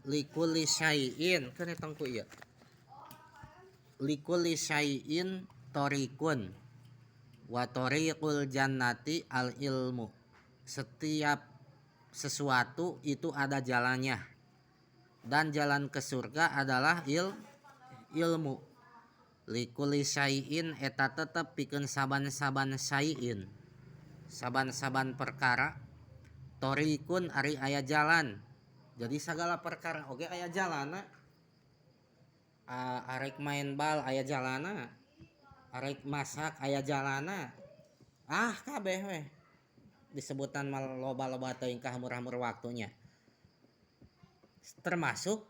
likulli syai'in kan etangku ieu likulli syai'in thoriqun wa thoriqul jannati al ilmu. Setiap sesuatu itu ada jalannya dan jalan ke surga adalah ilmu. Likulli syai'in eta tetep pikeun saban-saban syai'in, saban-saban perkara. Thoriqun ari aya jalan, jadi segala perkara oge aya jalana. Arek main bal aya jalana, arek masak aya jalana, kabeh weh disebutan loba-loba teuing kahumur-humur waktunya, termasuk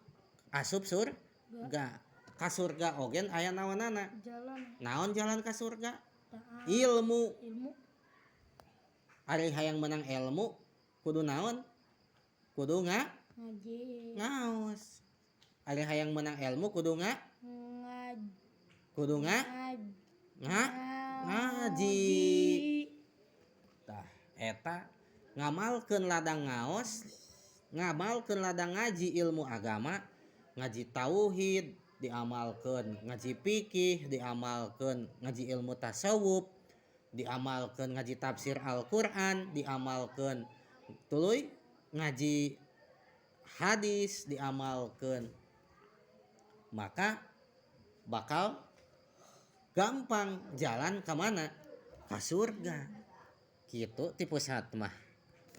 asup surga. Ka surga ogen aya naonana naon jalan ka surga? Ilmu. Ari hayang menang ilmu kudu naon? Kudu ngaos. Ari hayang menang ilmu kudu ngaji. Tah eta ngamalkeun ladang ngaos, ngamalkeun ladang ngaji ilmu agama, ngaji tauhid diamalkeun, ngaji fikih diamalkeun, ngaji ilmu tasawuf diamalkeun, ngaji tafsir Al-Qur'an diamalkeun, tuluy ngaji hadis diamalkeun, maka bakal gampang jalan ke mana? Ka surga. Kitu ti pusat mah.